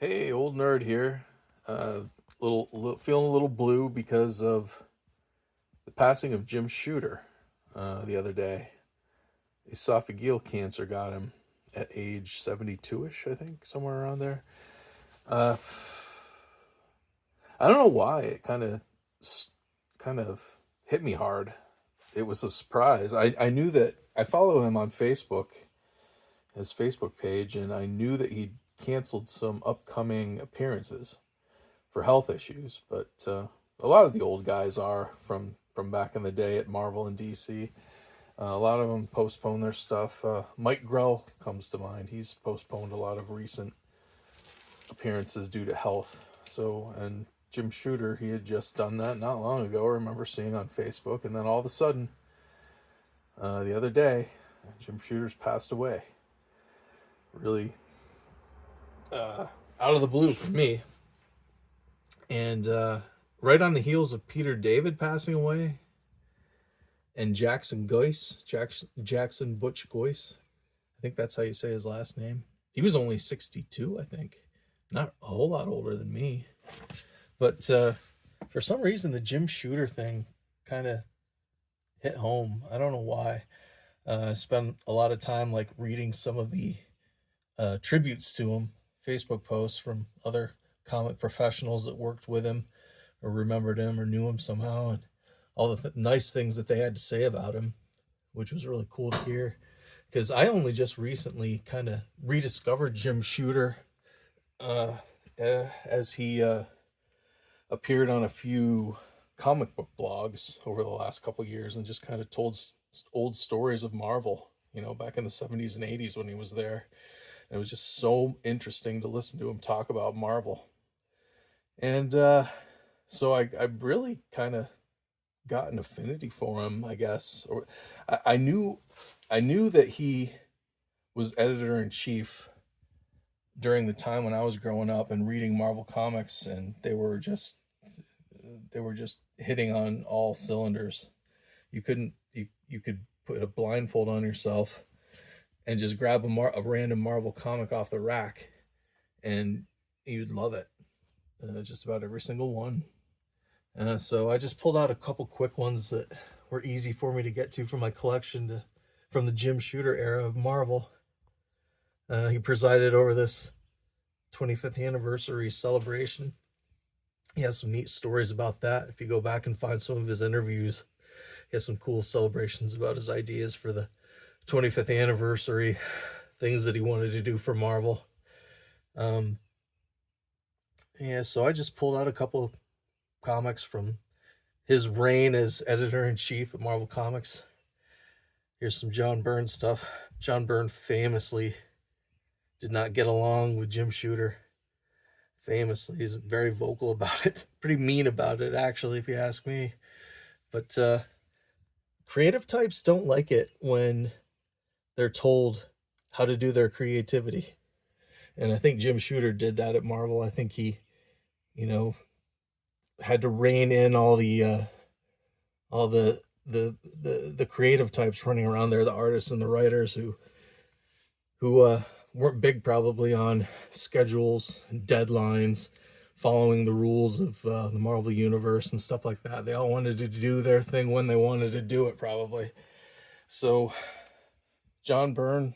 Hey, old nerd here. Feeling a little blue because of the passing of Jim Shooter the other day. Esophageal cancer got him at age 72-ish, I think, somewhere around there. Uh, I don't know why it kind of hit me hard. It was a surprise. I knew that I follow him on Facebook, his Facebook page, and I knew that he canceled some upcoming appearances for health issues, but a lot of the old guys are from back in the day at Marvel and DC. A lot of them postpone their stuff. Mike Grell comes to mind. He's postponed a lot of recent appearances due to health. So, and Jim Shooter, he had just done that not long ago. I remember seeing on Facebook, and then all of a sudden, the other day, Jim Shooter's passed away. Really, out of the blue for me. And right on the heels of Peter David passing away and Jackson Goyce, Jackson Butch Goyce, I think that's how you say his last name. He was only 62, I think. Not a whole lot older than me. But for some reason, the Jim Shooter thing kind of hit home. I don't know why. I spent a lot of time like reading some of the tributes to him, Facebook posts from other comic professionals that worked with him or remembered him or knew him somehow, and all the nice things that they had to say about him, which was really cool to hear. Because I only just recently kind of rediscovered Jim Shooter as he appeared on a few comic book blogs over the last couple years and just kind of told old stories of Marvel, back in the 70s and 80s when he was there. It was just so interesting to listen to him talk about Marvel. And so I really kind of got an affinity for him, I guess. Or I knew that he was editor in chief during the time when I was growing up and reading Marvel comics, and they were just hitting on all cylinders. You could put a blindfold on yourself and just grab a random Marvel comic off the rack, and you'd love it. Just about every single one. So I just pulled out a couple quick ones that were easy for me to get to from my collection from the Jim Shooter era of Marvel. He presided over this 25th anniversary celebration. He has some neat stories about that. If you go back and find some of his interviews, he has some cool celebrations about his ideas for the 25th anniversary, things that he wanted to do for Marvel. So I just pulled out a couple comics from his reign as editor-in-chief at Marvel Comics. Here's some John Byrne stuff. John Byrne famously did not get along with Jim Shooter. Famously, he's very vocal about it. Pretty mean about it, actually, if you ask me. But creative types don't like it when they're told how to do their creativity. And I think Jim Shooter did that at Marvel. I think he, had to rein in all the creative types running around there, the artists and the writers who weren't big probably on schedules and deadlines, following the rules of the Marvel Universe and stuff like that. They all wanted to do their thing when they wanted to do it, probably. So John Byrne and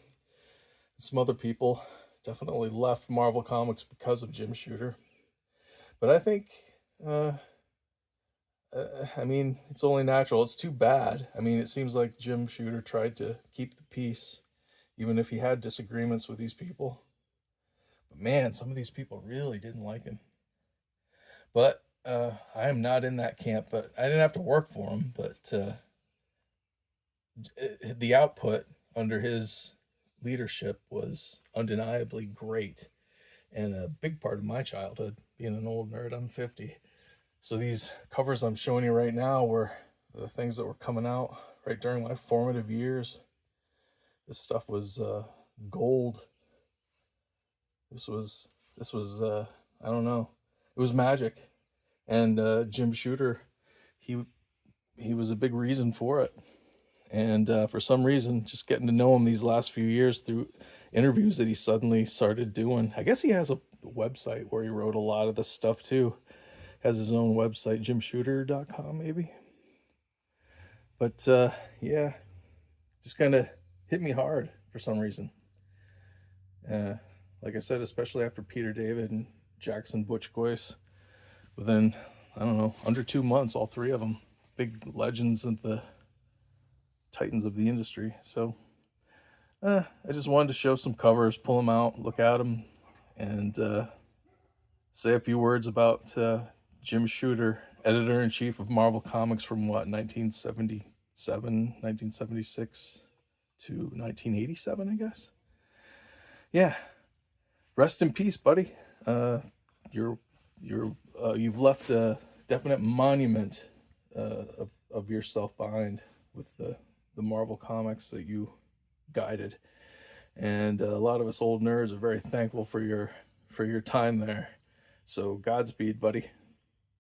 some other people definitely left Marvel Comics because of Jim Shooter. But I think, it's only natural. It's too bad. It seems like Jim Shooter tried to keep the peace, even if he had disagreements with these people. But man, some of these people really didn't like him. But I am not in that camp, but I didn't have to work for him. But the output under his leadership was undeniably great, and a big part of my childhood. Being an old nerd, I'm 50. So these covers I'm showing you right now were the things that were coming out right during my formative years. This stuff was gold. This was I don't know. It was magic. And Jim Shooter, he was a big reason for it. And for some reason, just getting to know him these last few years through interviews that he suddenly started doing. I guess he has website where he wrote a lot of this stuff too. Has his own website, jimshooter.com maybe. But yeah, just kind of hit me hard for some reason. Like I said, especially after Peter David and Jackson Butch Goyce. Within, I don't know, under 2 months, all three of them, big legends and the titans of the industry. So I just wanted to show some covers, pull them out, look at them, and say a few words about Jim Shooter, editor-in-chief of Marvel Comics from what, 1977, 1976 to 1987, I guess. Yeah. Rest in peace, buddy. You've left a definite monument of yourself behind with the Marvel Comics that you guided, and a lot of us old nerds are very thankful for your time there. So Godspeed, buddy.